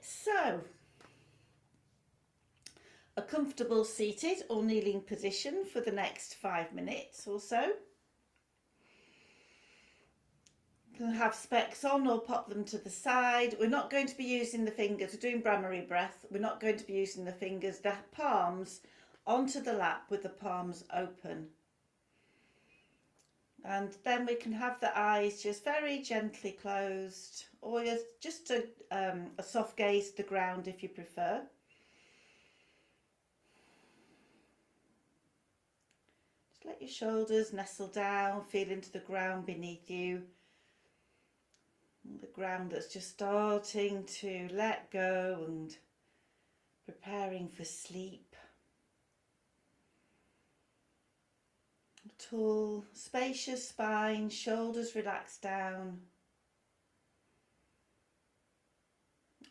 So a comfortable seated or kneeling position for the next 5 minutes or so. You can have specs on or pop them to the side. We're not going to be using the fingers. We're doing Brahmari breath. We're not going to be using the fingers. The palms onto the lap with the palms open. And then we can have the eyes just very gently closed, or just a soft gaze to the ground if you prefer. Just let your shoulders nestle down, feel into the ground beneath you. The ground that's just starting to let go and preparing for sleep. A tall, spacious spine, shoulders relaxed down.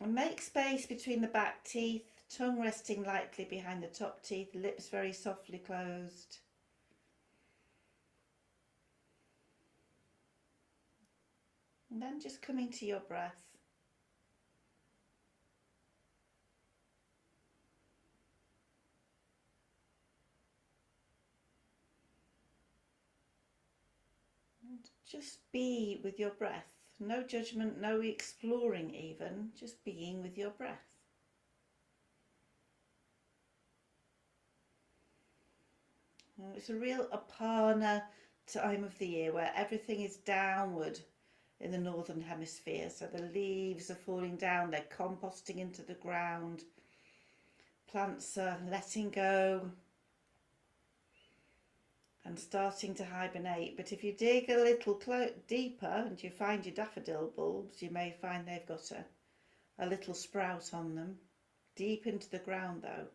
And make space between the back teeth, tongue resting lightly behind the top teeth, lips very softly closed. And then just coming to your breath. And just be with your breath. No judgment, no exploring even, just being with your breath. It's a real Aparna time of the year where everything is downward in the northern hemisphere. So the leaves are falling down, they're composting into the ground, plants are letting go and starting to hibernate. But if you dig a little deeper and you find your daffodil bulbs, you may find they've got a little sprout on them, deep into the ground though.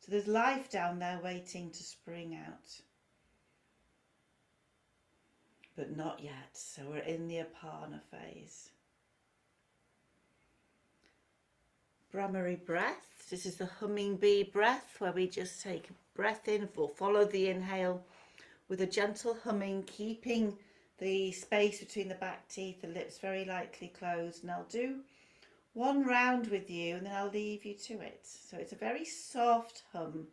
So there's life down there waiting to spring out. But not yet, so we're in the Aparna phase. Brahmari breath. This is the humming bee breath, where we just take a breath in, or follow the inhale with a gentle humming, keeping the space between the back teeth, the lips very lightly closed. And I'll do one round with you and then I'll leave you to it. So it's a very soft hum.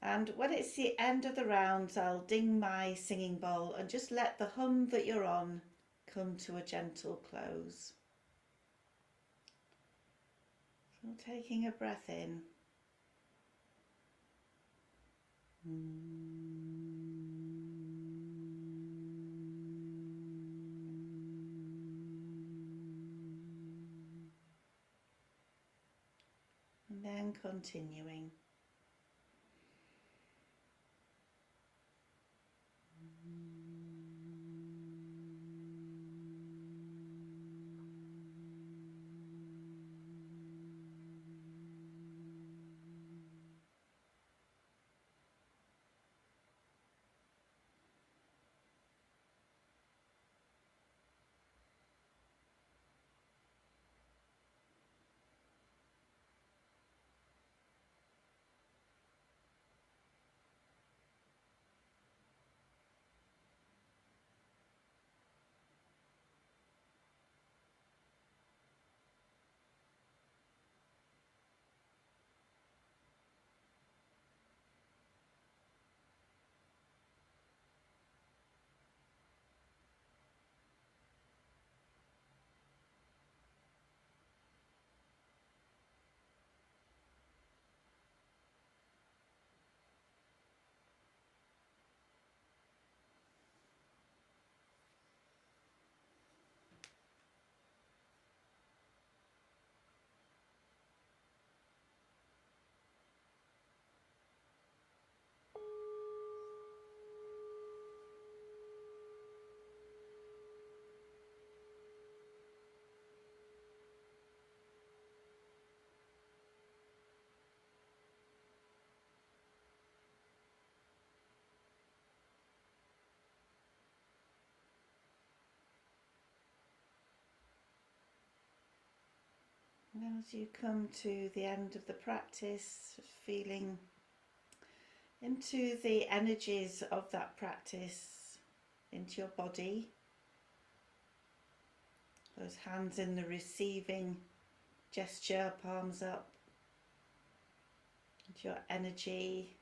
And when it's the end of the rounds, I'll ding my singing bowl and just let the hum that you're on come to a gentle close. So taking a breath in. And then continuing. And as you come to the end of the practice, feeling into the energies of that practice, into your body, those hands in the receiving gesture, palms up, into your energy.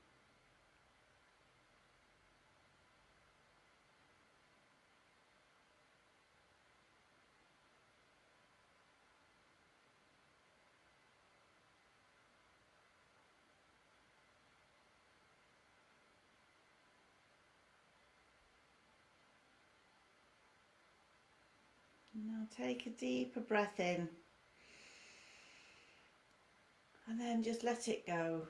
Now take a deeper breath in and then just let it go.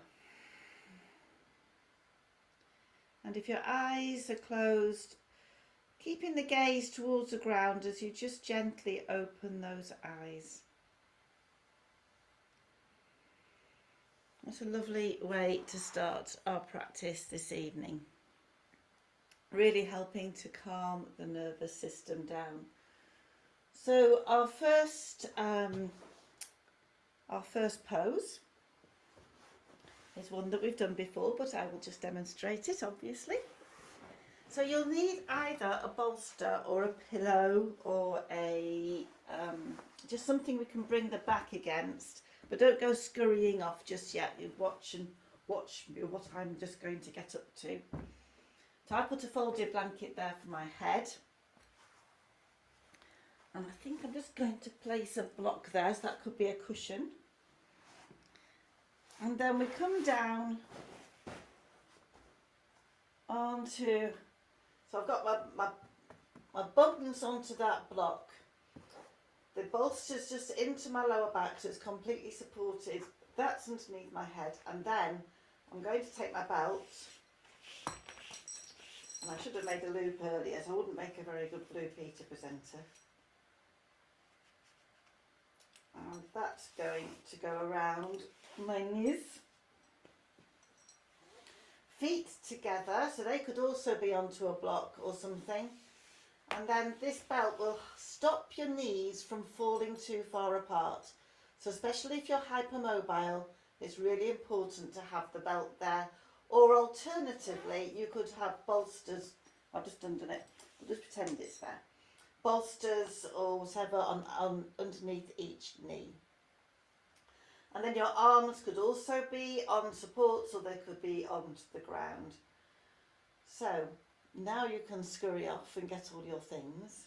And if your eyes are closed, keeping the gaze towards the ground as you just gently open those eyes. That's a lovely way to start our practice this evening. Really helping to calm the nervous system down. So our first pose is one that we've done before, but I will just demonstrate it, obviously. So you'll need either a bolster or a pillow or a just something we can bring the back against, but don't go scurrying off just yet. You watch what I'm just going to get up to. So I put a folded blanket there for my head. And I think I'm just going to place a block there, so that could be a cushion. And then we come down onto, so I've got my buttons onto that block. The bolster's just into my lower back, so it's completely supported. That's underneath my head. And then I'm going to take my belt. And I should have made a loop earlier, so I wouldn't make a very good Blue Peter presenter. And that's going to go around my knees. Feet together, so they could also be onto a block or something. And then this belt will stop your knees from falling too far apart. So especially if you're hypermobile, it's really important to have the belt there. Or alternatively, you could have bolsters. I've just undone it. I'll just pretend it's there. Bolsters or whatever on underneath each knee. And then your arms could also be on supports, or they could be onto the ground. So now you can scurry off and get all your things.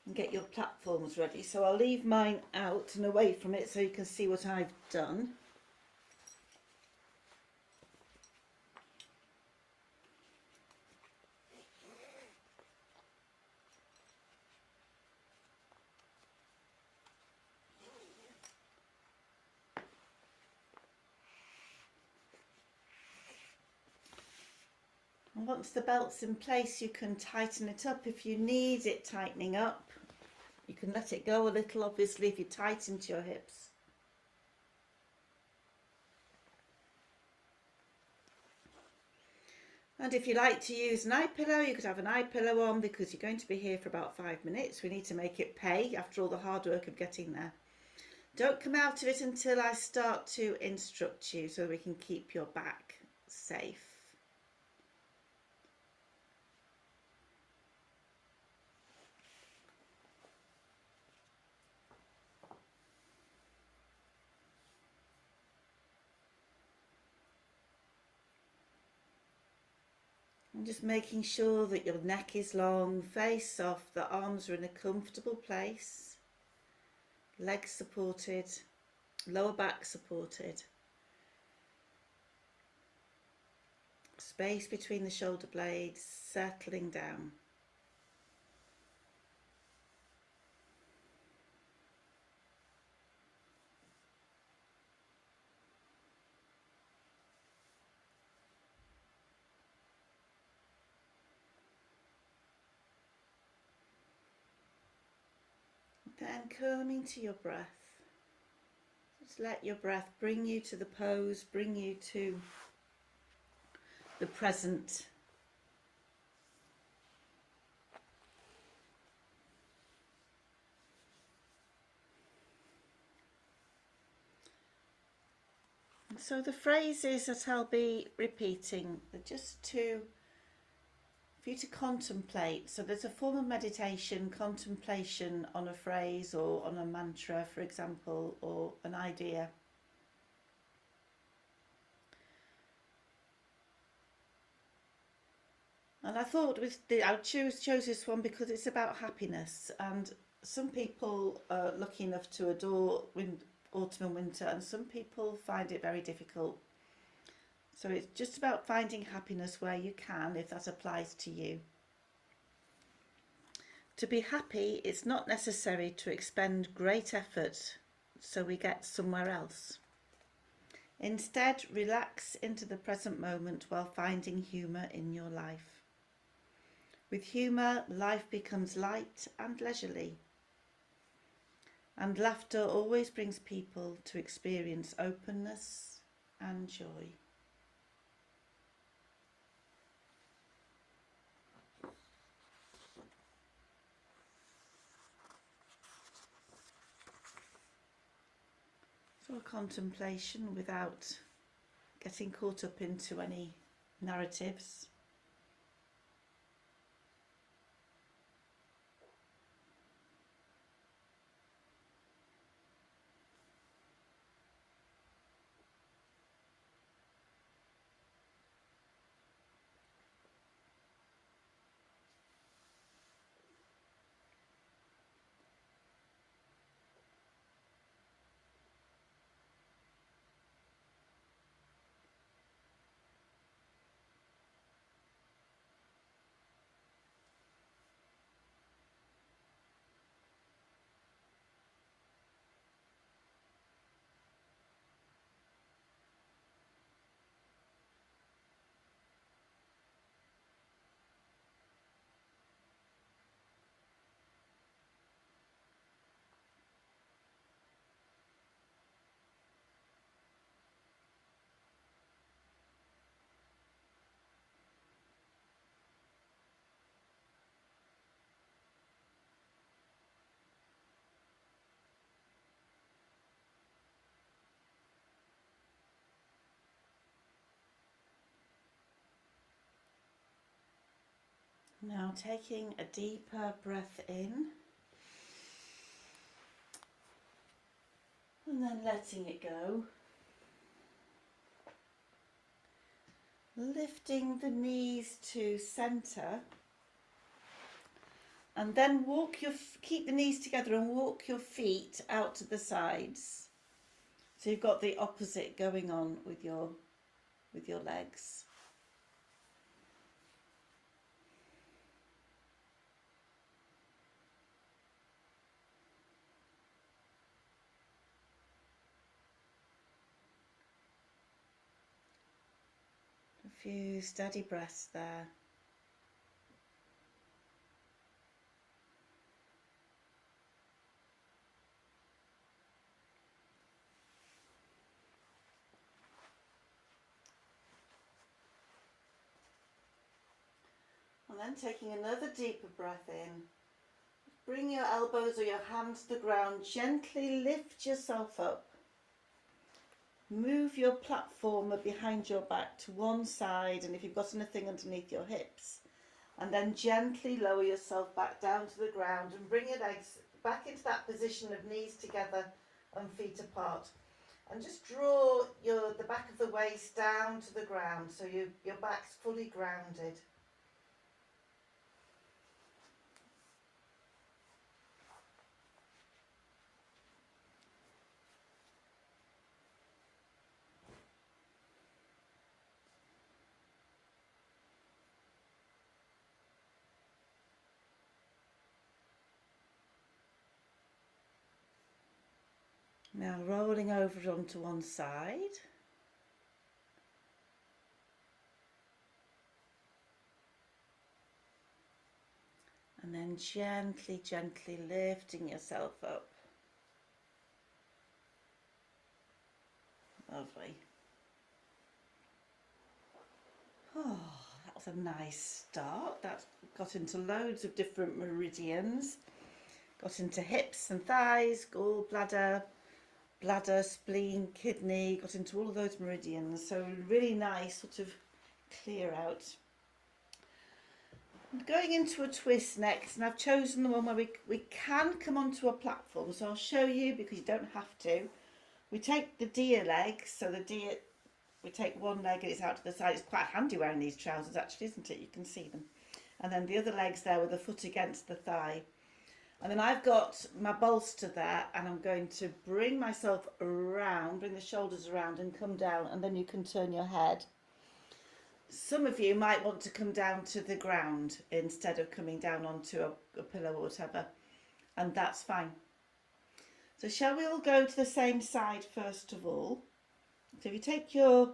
And get your platforms ready. So I'll leave mine out and away from it so you can see what I've done. And once the belt's in place, you can tighten it up if you need it tightening up. You can let it go a little, obviously, if you tighten to your hips. And if you like to use an eye pillow, you could have an eye pillow on, because you're going to be here for about 5 minutes. We need to make it pay after all the hard work of getting there. Don't come out of it until I start to instruct you, so we can keep your back safe. I'm just making sure that your neck is long, face soft, the arms are in a comfortable place, legs supported, lower back supported, space between the shoulder blades, settling down. Then coming to your breath. Just let your breath bring you to the pose, bring you to the present. So the phrases that I'll be repeating are just to for you to contemplate. So there's a form of meditation, contemplation on a phrase or on a mantra, for example, or an idea. And I thought I chose this one because it's about happiness, and some people are lucky enough to adore autumn and winter, and some people find it very difficult. So it's just about finding happiness where you can, if that applies to you. To be happy, it's not necessary to expend great effort so we get somewhere else. Instead, relax into the present moment while finding humour in your life. With humour, life becomes light and leisurely. And laughter always brings people to experience openness and joy. So a contemplation without getting caught up into any narratives. Now taking a deeper breath in and then letting it go. Lifting the knees to centre, and then keep the knees together and walk your feet out to the sides. So you've got the opposite going on with your legs. A few steady breaths there. And then taking another deeper breath in. Bring your elbows or your hands to the ground. Gently lift yourself up. Move your platform behind your back to one side, and if you've got anything underneath your hips, and then gently lower yourself back down to the ground and bring your legs back into that position of knees together and feet apart. And just draw the back of the waist down to the ground so your back's fully grounded. Now rolling over onto one side. And then gently, gently lifting yourself up. Lovely. Oh, that was a nice start. That got into loads of different meridians. Got into hips and thighs, gallbladder, bladder, spleen, kidney, got into all of those meridians. So really nice sort of clear out. I'm going into a twist next, and I've chosen the one where we can come onto a platform, so I'll show you because you don't have to. We take the deer legs, so the deer, we take one leg and it's out to the side. It's quite handy wearing these trousers actually, isn't it? You can see them. And then the other leg's there with the foot against the thigh. And then I've got my bolster there, and I'm going to bring myself around, bring the shoulders around and come down, and then you can turn your head. Some of you might want to come down to the ground instead of coming down onto a pillow or whatever, and that's fine. So shall we all go to the same side first of all? So if you take your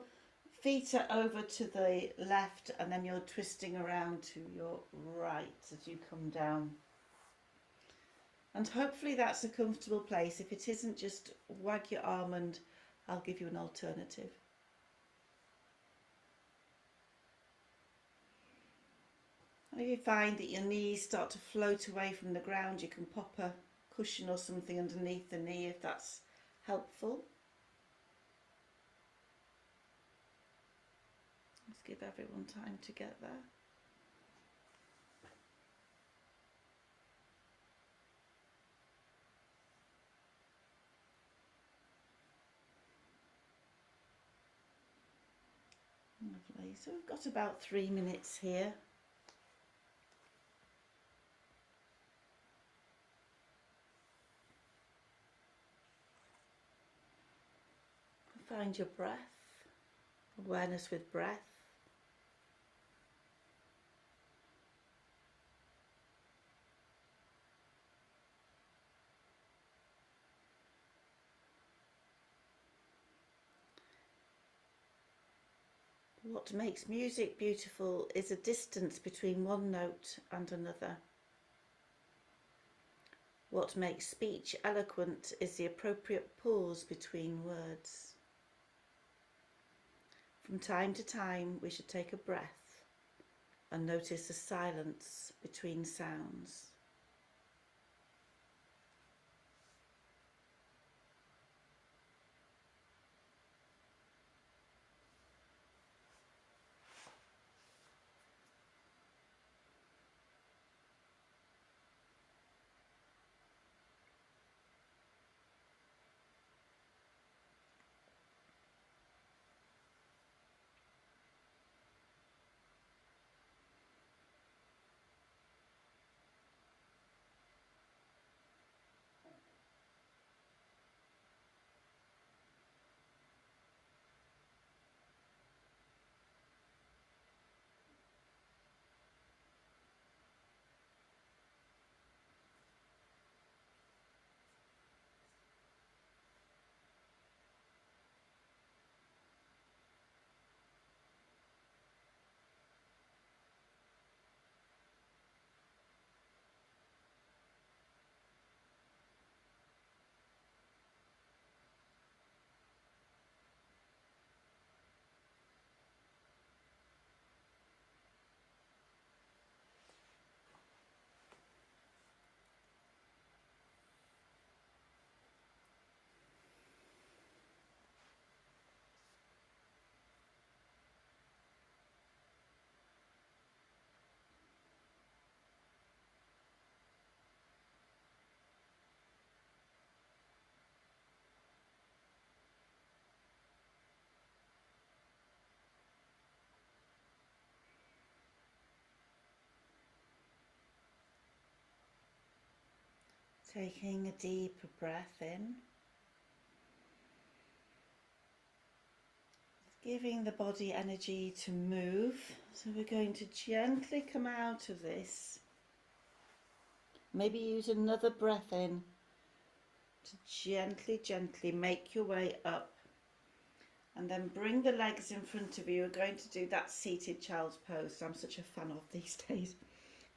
feet are over to the left, and then you're twisting around to your right as you come down. And hopefully that's a comfortable place. If it isn't, just wag your arm and I'll give you an alternative. If you find that your knees start to float away from the ground, you can pop a cushion or something underneath the knee if that's helpful. Let's give everyone time to get there. Lovely. So we've got about 3 minutes here. Find your breath, awareness with breath. What makes music beautiful is a distance between one note and another. What makes speech eloquent is the appropriate pause between words. From time to time, we should take a breath and notice the silence between sounds. Taking a deeper breath in, giving the body energy to move. So we're going to gently come out of this. Maybe use another breath in to gently make your way up, and then bring the legs in front of you. We're going to do that seated child's pose I'm such a fan of these days.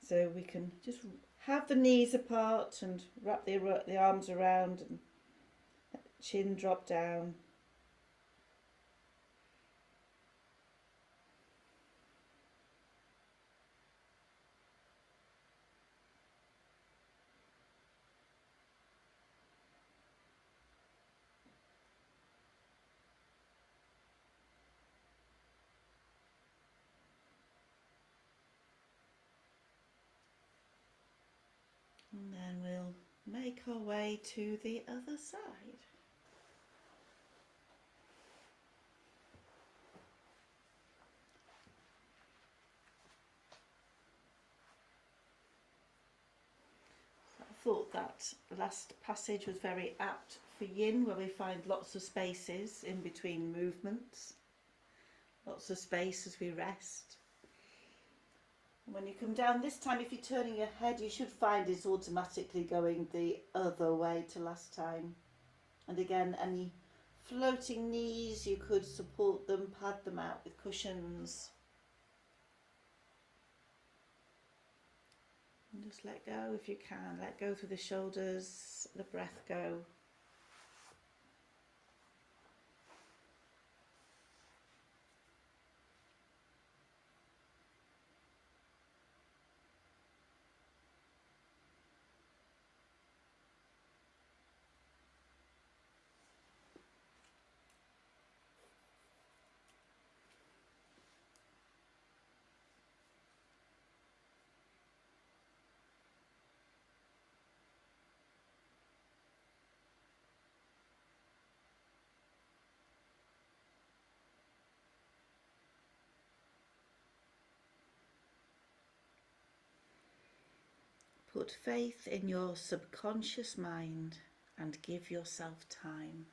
So we can just have the knees apart and wrap the arms around and chin drop down. And then we'll make our way to the other side. I thought that last passage was very apt for yin, where we find lots of spaces in between movements, lots of space as we rest. And when you come down this time, if you're turning your head, you should find it's automatically going the other way to last time. And again, any floating knees, you could support them, pad them out with cushions. And just let go if you can. Let go through the shoulders, the breath go. Put faith in your subconscious mind and give yourself time.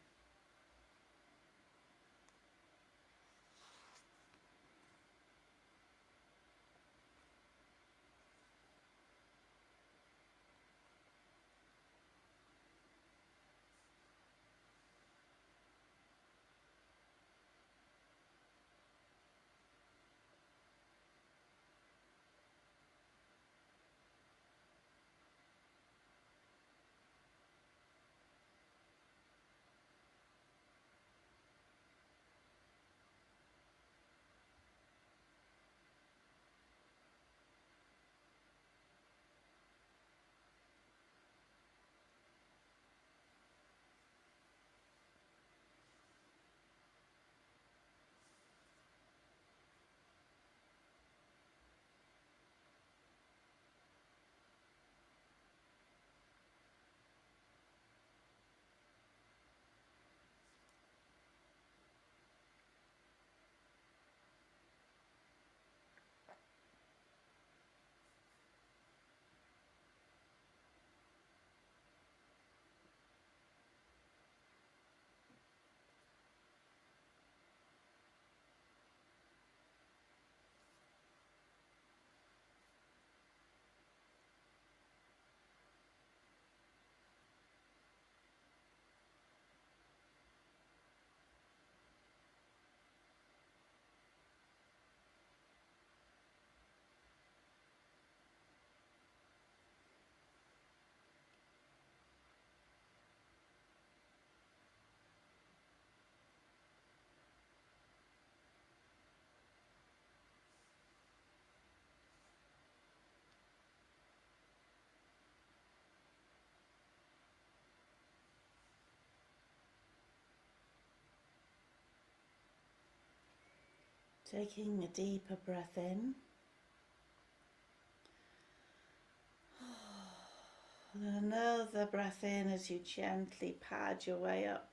Taking a deeper breath in. And another breath in as you gently pad your way up.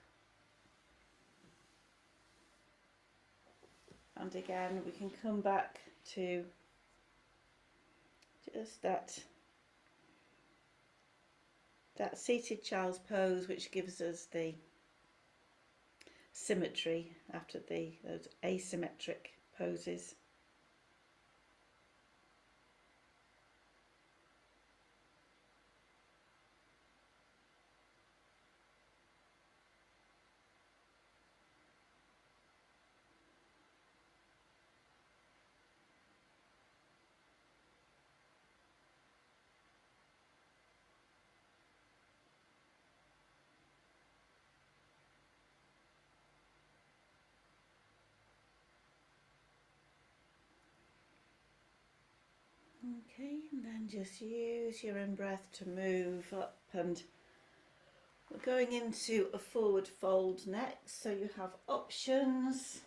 And again, we can come back to just that seated child's pose, which gives us the symmetry after those asymmetric poses. Okay, and then just use your in-breath to move up, and we're going into a forward fold next, so you have options.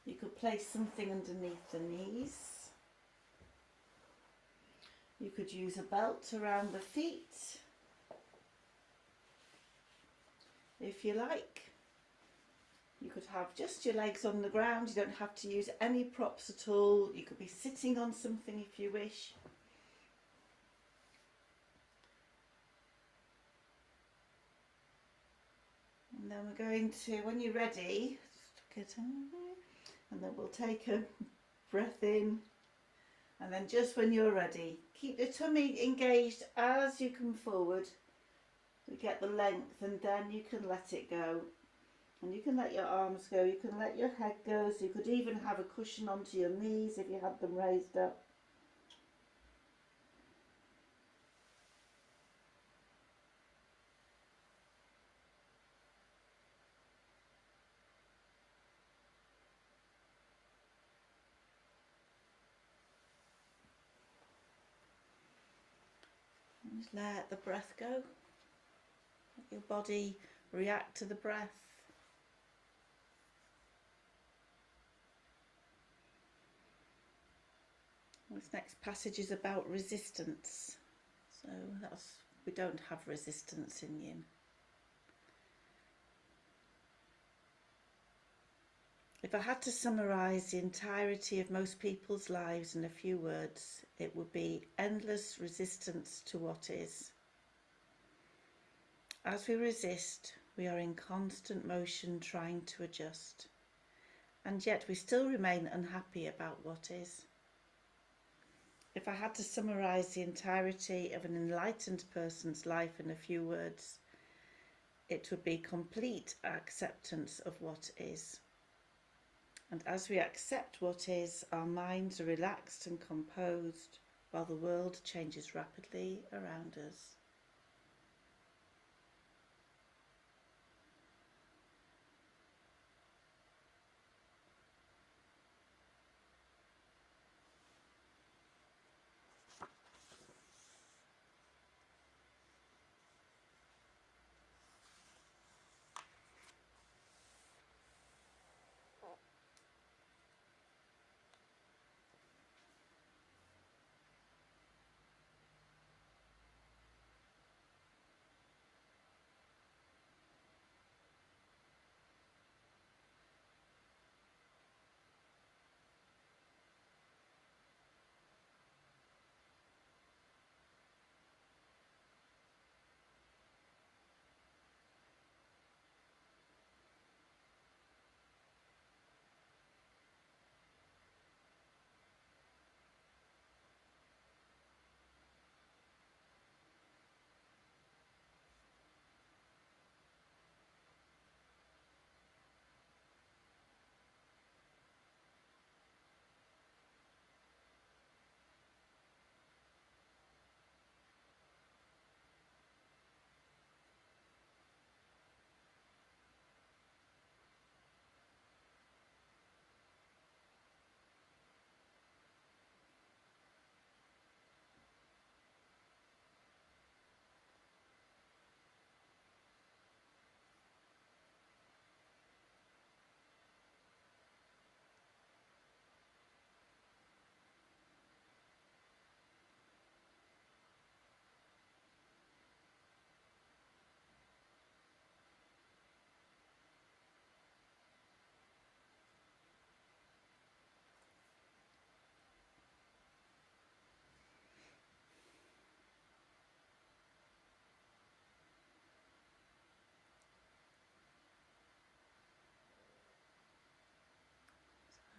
You could place something underneath the knees. You could use a belt around the feet if you like. You could have just your legs on the ground. You don't have to use any props at all. You could be sitting on something if you wish. And then we're going to, when you're ready, and then we'll take a breath in, and then just when you're ready, keep the tummy engaged as you come forward. We get the length, and then you can let it go. And you can let your arms go, you can let your head go, so you could even have a cushion onto your knees if you had them raised up. And just let the breath go. Let your body react to the breath. This next passage is about resistance. So we don't have resistance in yin. If I had to summarise the entirety of most people's lives in a few words, it would be endless resistance to what is. As we resist, we are in constant motion trying to adjust, and yet we still remain unhappy about what is. If I had to summarise the entirety of an enlightened person's life in a few words, it would be complete acceptance of what is. And as we accept what is, our minds are relaxed and composed, while the world changes rapidly around us.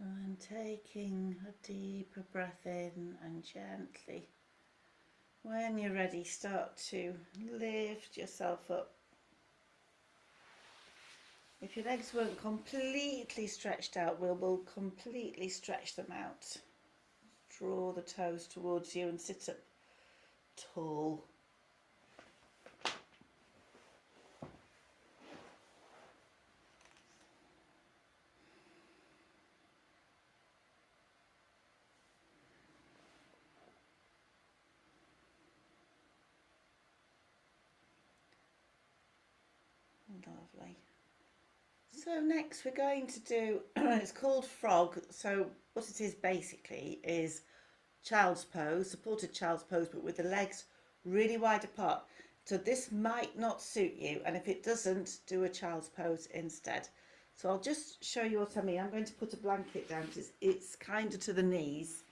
And taking a deeper breath in, and gently, when you're ready, start to lift yourself up. If your legs weren't completely stretched out, we'll completely stretch them out. Draw the toes towards you and sit up tall. Lovely. So next we're going to do, it's called frog. So what it is basically is child's pose, supported child's pose, but with the legs really wide apart. So this might not suit you, and if it doesn't, do a child's pose instead. So I'll just show you what I mean. I'm going to put a blanket down because it's kinder to the knees.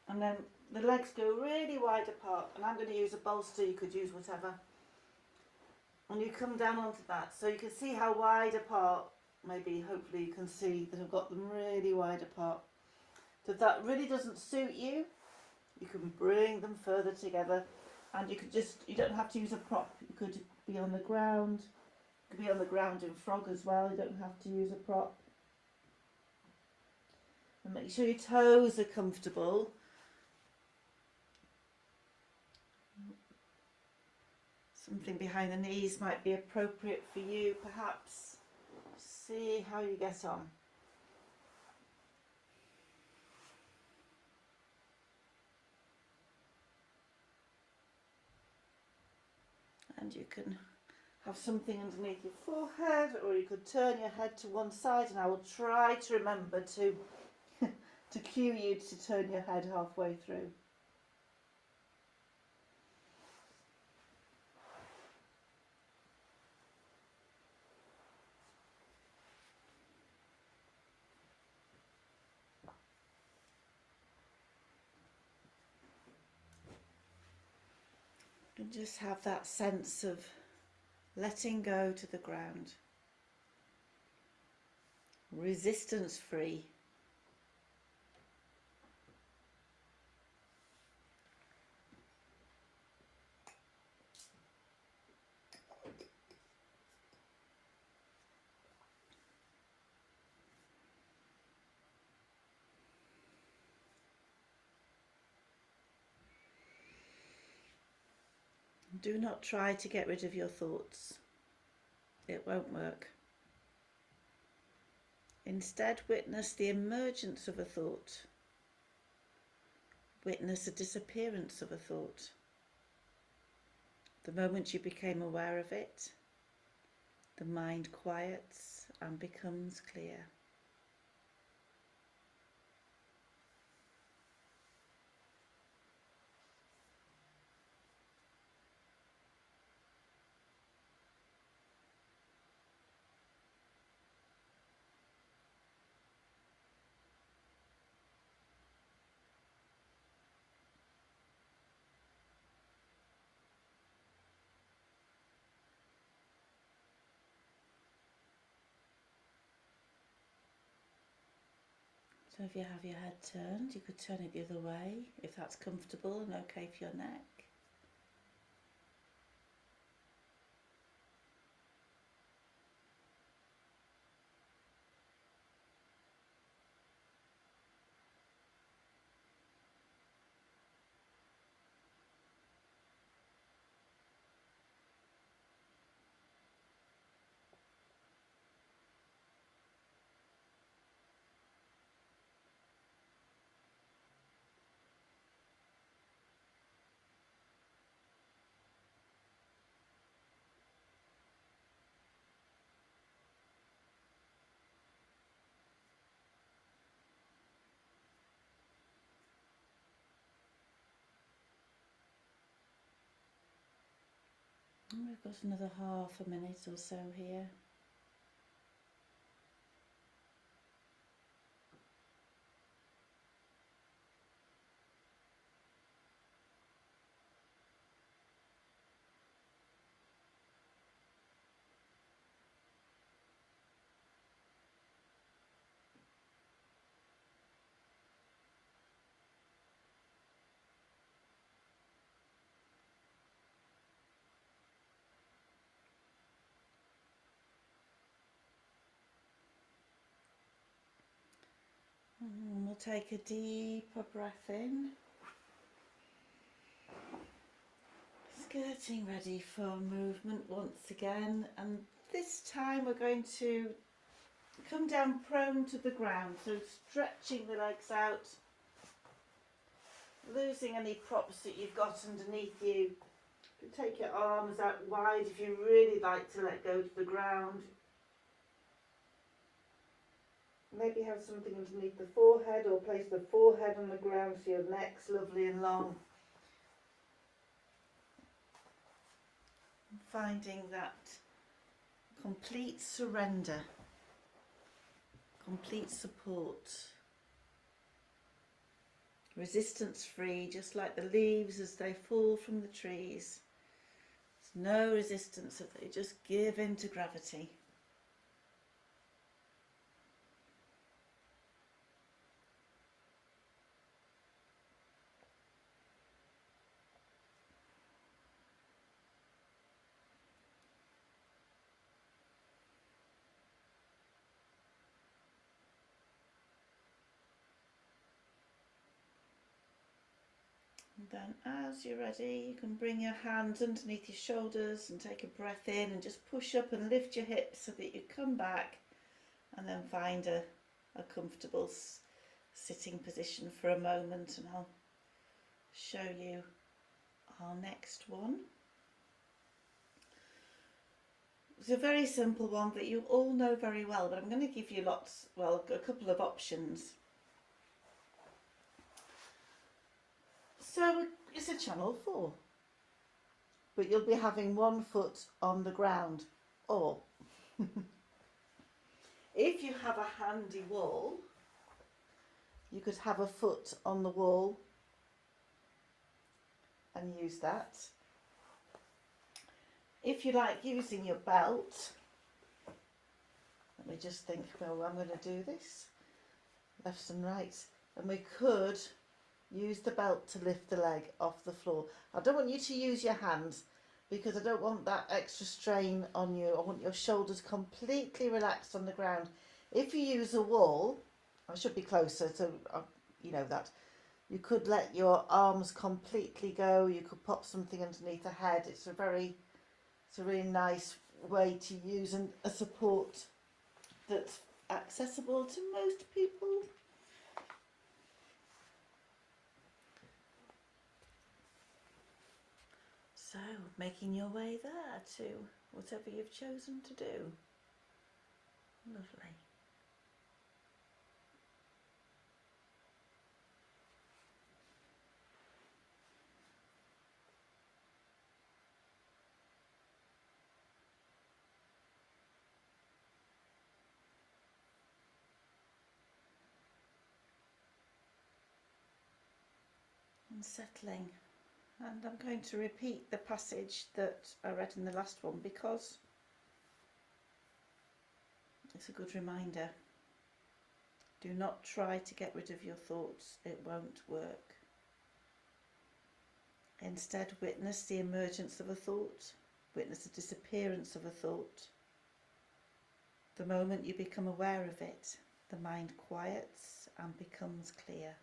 And then the legs go really wide apart, and I'm going to use a bolster, you could use whatever. And you come down onto that, so you can see how wide apart, maybe hopefully you can see that I've got them really wide apart. So if that really doesn't suit you, you can bring them further together, and you could just, you don't have to use a prop. You could be on the ground, you could be on the ground in frog as well, you don't have to use a prop. And make sure your toes are comfortable. Something behind the knees might be appropriate for you, perhaps. See how you get on. And you can have something underneath your forehead, or you could turn your head to one side, and I will try to remember to to cue you to turn your head halfway through. And just have that sense of letting go to the ground. Resistance free. Do not try to get rid of your thoughts. It won't work. Instead, witness the emergence of a thought. Witness the disappearance of a thought. The moment you became aware of it, the mind quiets and becomes clear. So if you have your head turned, you could turn it the other way if that's comfortable and okay for your neck. And we've got another half a minute or so here. And we'll take a deeper breath in. Getting ready for movement once again, and this time we're going to come down prone to the ground, so stretching the legs out, losing any props that you've got underneath you. You can take your arms out wide if you really like to let go to the ground. maybe have something underneath the forehead, or place the forehead on the ground so your neck's lovely and long. Finding that complete surrender, complete support, resistance free, just like the leaves as they fall from the trees. There's no resistance, they just give in to gravity. And then as you're ready, you can bring your hands underneath your shoulders and take a breath in and just push up and lift your hips so that you come back, and then find a comfortable sitting position for a moment, and I'll show you our next one. It's a very simple one that you all know very well, but I'm going to give you a couple of options. So it's a channel 4, but you'll be having one foot on the ground, or if you have a handy wall, you could have a foot on the wall and use that. If you like using your belt, let me just think, well, I'm going to do this, lefts and rights, and we could use the belt to lift the leg off the floor. I don't want you to use your hands because I don't want that extra strain on you. I want your shoulders completely relaxed on the ground. If you use a wall, I should be closer, so you know that. You could let your arms completely go. You could pop something underneath the head. It's a really nice way to use a support that's accessible to most people. So, making your way there to whatever you've chosen to do. Lovely. And settling. And I'm going to repeat the passage that I read in the last one because it's a good reminder. Do not try to get rid of your thoughts, it won't work. Instead, witness the emergence of a thought, witness the disappearance of a thought. The moment you become aware of it, the mind quiets and becomes clear.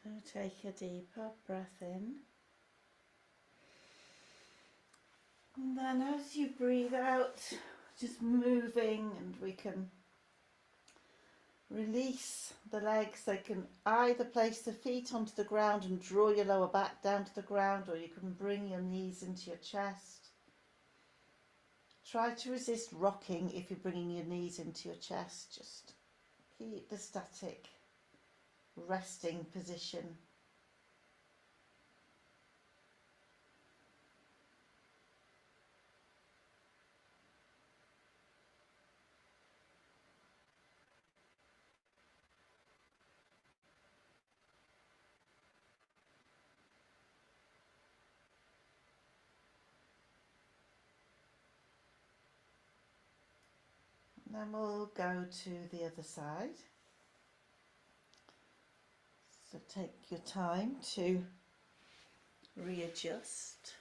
So take a deeper breath in. And then as you breathe out, just moving, and we can release the legs. They can either place the feet onto the ground and draw your lower back down to the ground, or you can bring your knees into your chest. Try to resist rocking if you're bringing your knees into your chest. Just keep the static resting position. Then we'll go to the other side. So take your time to readjust,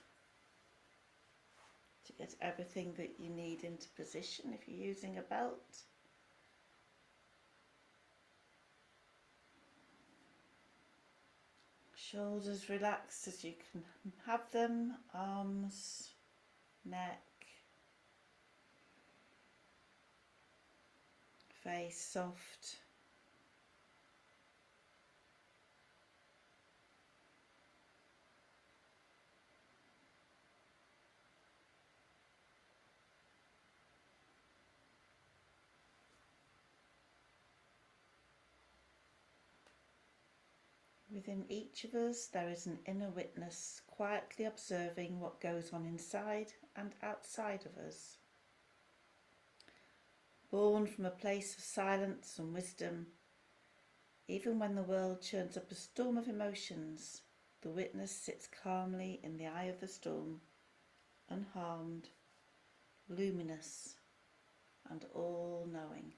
to get everything that you need into position if you're using a belt. Shoulders relaxed as you can have them, arms, neck, face soft. Within each of us there is an inner witness quietly observing what goes on inside and outside of us. Born from a place of silence and wisdom, even when the world churns up a storm of emotions, the witness sits calmly in the eye of the storm, unharmed, luminous, and all-knowing.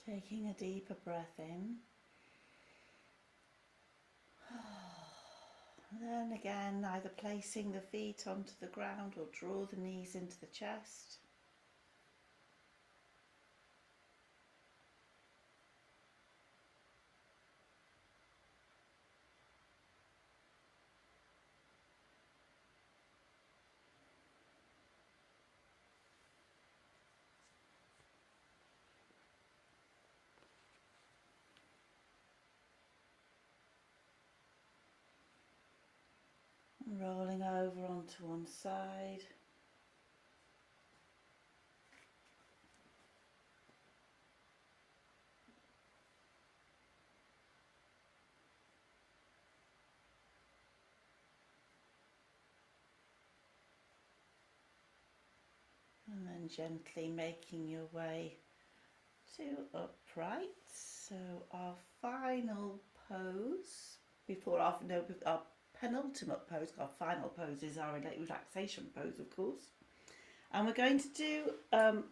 Taking a deeper breath in. And then again, either placing the feet onto the ground or draw the knees into the chest. Rolling over onto one side. And then gently making your way to upright. So our final pose, before our penultimate pose, our final pose is our relaxation pose, of course. And we're going to do a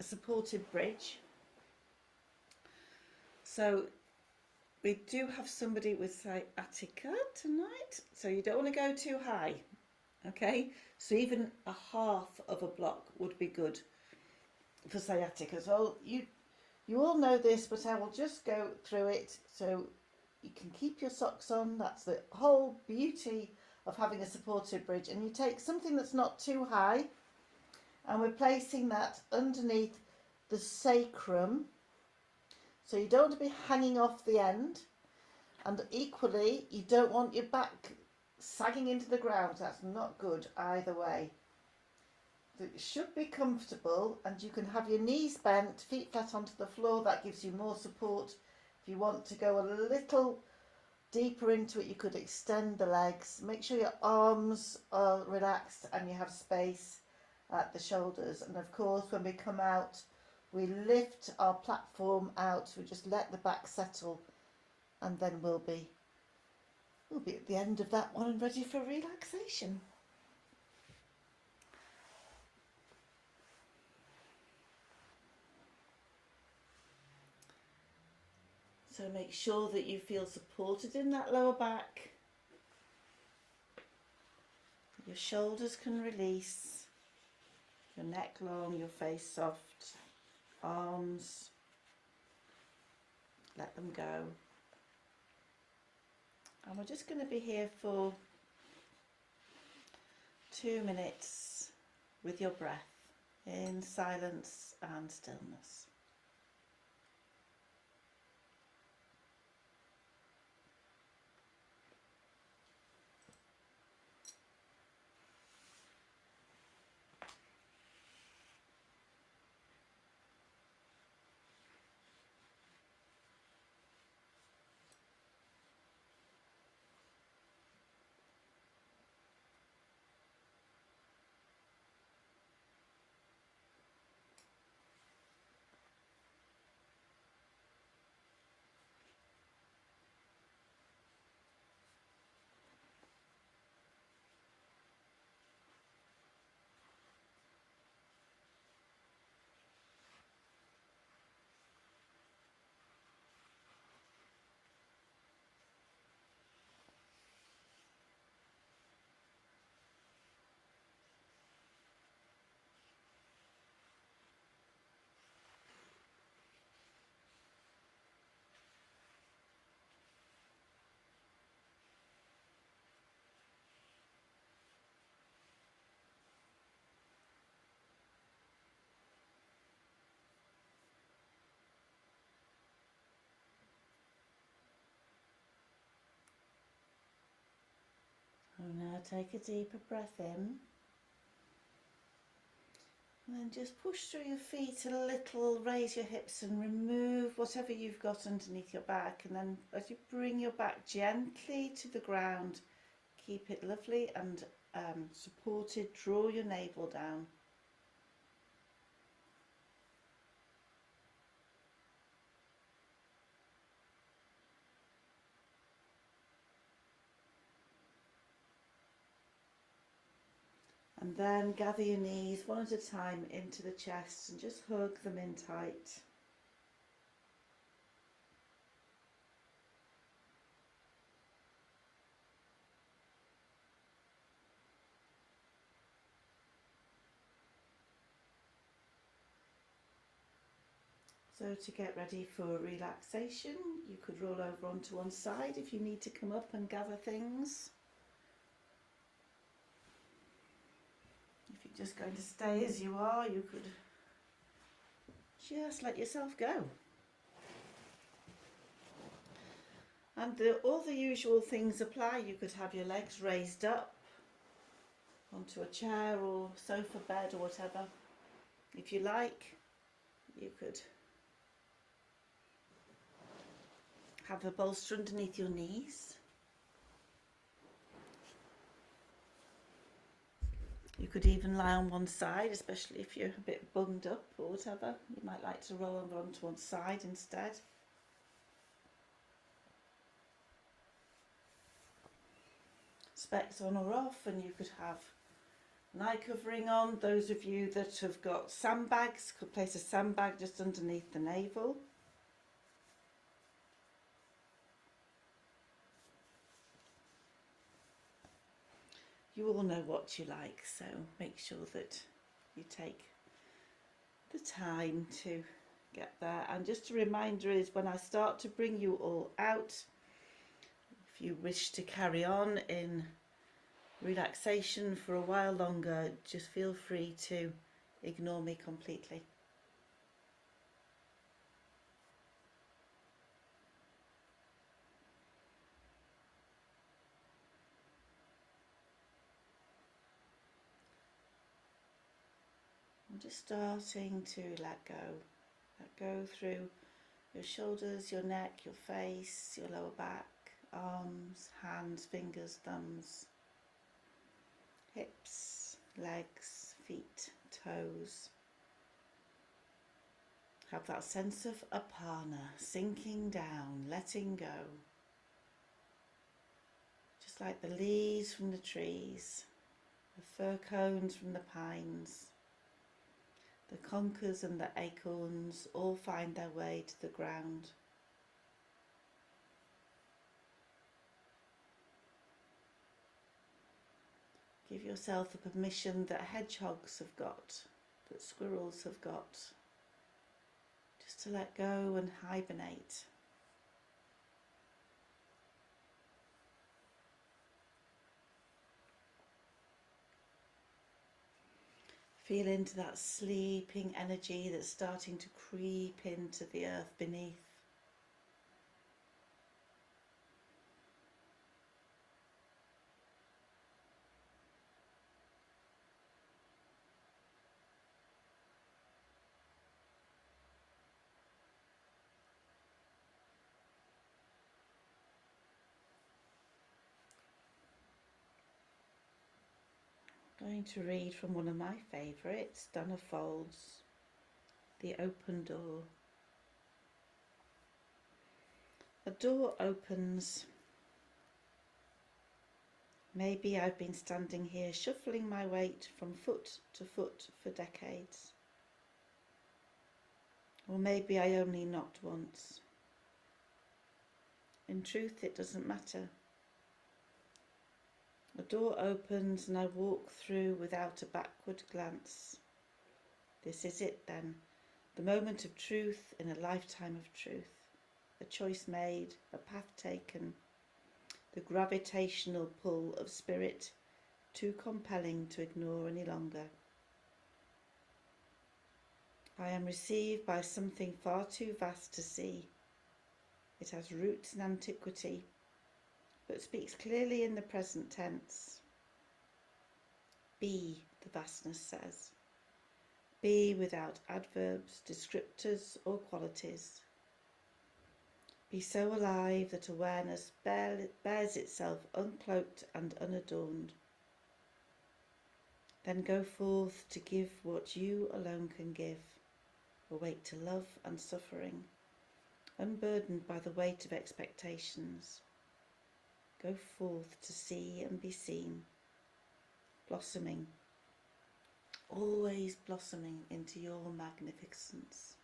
supported bridge. So we do have somebody with sciatica tonight, so you don't want to go too high. Okay, so even a half of a block would be good for sciatica. So you all know this, but I will just go through it so you can keep your socks on. That's the whole beauty of having a supported bridge. And you take something that's not too high, and we're placing that underneath the sacrum, so you don't want to be hanging off the end, and equally you don't want your back sagging into the ground. That's not good either way. So it should be comfortable, and you can have your knees bent, feet flat onto the floor. That gives you more support. If you want to go a little deeper into it, you could extend the legs. Make sure your arms are relaxed and you have space at the shoulders. And of course, when we come out, we lift our platform out. We just let the back settle, and then we'll be at the end of that one and ready for relaxation. So make sure that you feel supported in that lower back. Your shoulders can release, your neck long, your face soft, arms, let them go. And we're just going to be here for 2 minutes with your breath in silence and stillness. And now take a deeper breath in. And then just push through your feet a little, raise your hips and remove whatever you've got underneath your back. And then as you bring your back gently to the ground, keep it lovely and supported, draw your navel down. And then gather your knees one at a time into the chest and just hug them in tight. So to get ready for relaxation, you could roll over onto one side if you need to come up and gather things. If you're just going to stay as you are, you could just let yourself go. And all the usual things apply. You could have your legs raised up onto a chair or sofa bed or whatever. If you like, you could have a bolster underneath your knees. You could even lie on one side, especially if you're a bit bunged up or whatever. You might like to roll over onto one side instead. Specs on or off, and you could have an eye covering on. Those of you that have got sandbags could place a sandbag just underneath the navel. You all know what you like, so make sure that you take the time to get there. And just a reminder is when I start to bring you all out, if you wish to carry on in relaxation for a while longer, just feel free to ignore me completely. I'm just starting to let go. Let go through your shoulders, your neck, your face, your lower back, arms, hands, fingers, thumbs, hips, legs, feet, toes. Have that sense of apana, sinking down, letting go. Just like the leaves from the trees, the fir cones from the pines, the conkers and the acorns all find their way to the ground. Give yourself the permission that hedgehogs have got, that squirrels have got, just to let go and hibernate. Feel into that sleeping energy that's starting to creep into the earth beneath. I'm going to read from one of my favourites, Danna Faulds, The Open Door. A door opens. Maybe I've been standing here shuffling my weight from foot to foot for decades. Or maybe I only knocked once. In truth, it doesn't matter. A door opens and I walk through without a backward glance. This is it then, the moment of truth in a lifetime of truth. A choice made, a path taken, the gravitational pull of spirit too compelling to ignore any longer. I am received by something far too vast to see. It has roots in antiquity, but speaks clearly in the present tense. Be, the vastness says. Be without adverbs, descriptors or qualities. Be so alive that awareness bears itself uncloaked and unadorned. Then go forth to give what you alone can give. Awake to love and suffering, unburdened by the weight of expectations. Go forth to see and be seen, blossoming, always blossoming into your magnificence.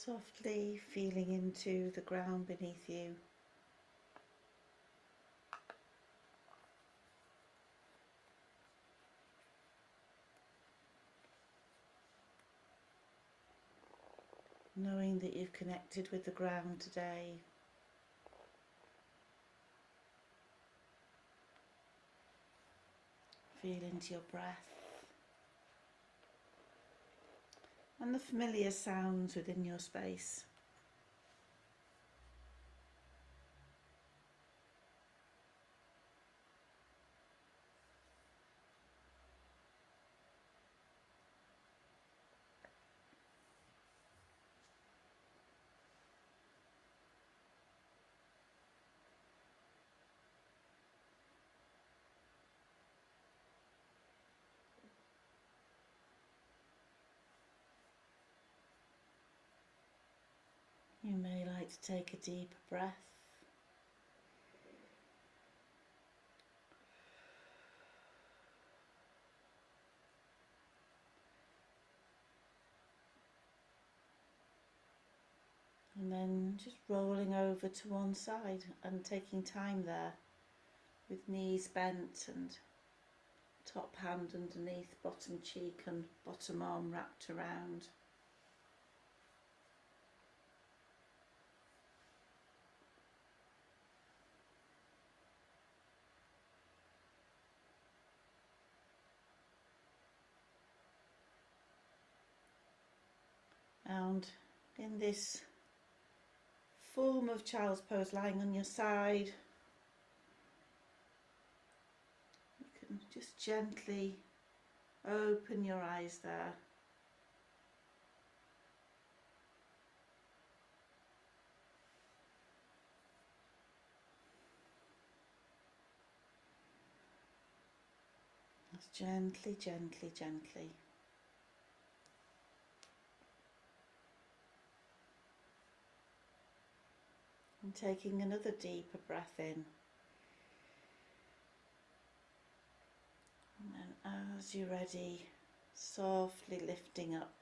Softly feeling into the ground beneath you. Knowing that you've connected with the ground today. Feel into your breath and the familiar sounds within your space. You may like to take a deeper breath. And then just rolling over to one side and taking time there with knees bent and top hand underneath, bottom cheek and bottom arm wrapped around. And in this form of child's pose, lying on your side, you can just gently open your eyes there. Just gently, gently, gently. And taking another deeper breath in. And then as you're ready, softly lifting up.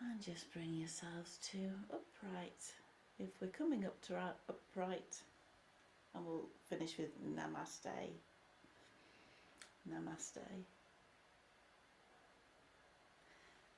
And just bring yourselves to upright. If we're coming up to our upright, and we'll finish with Namaste. Namaste.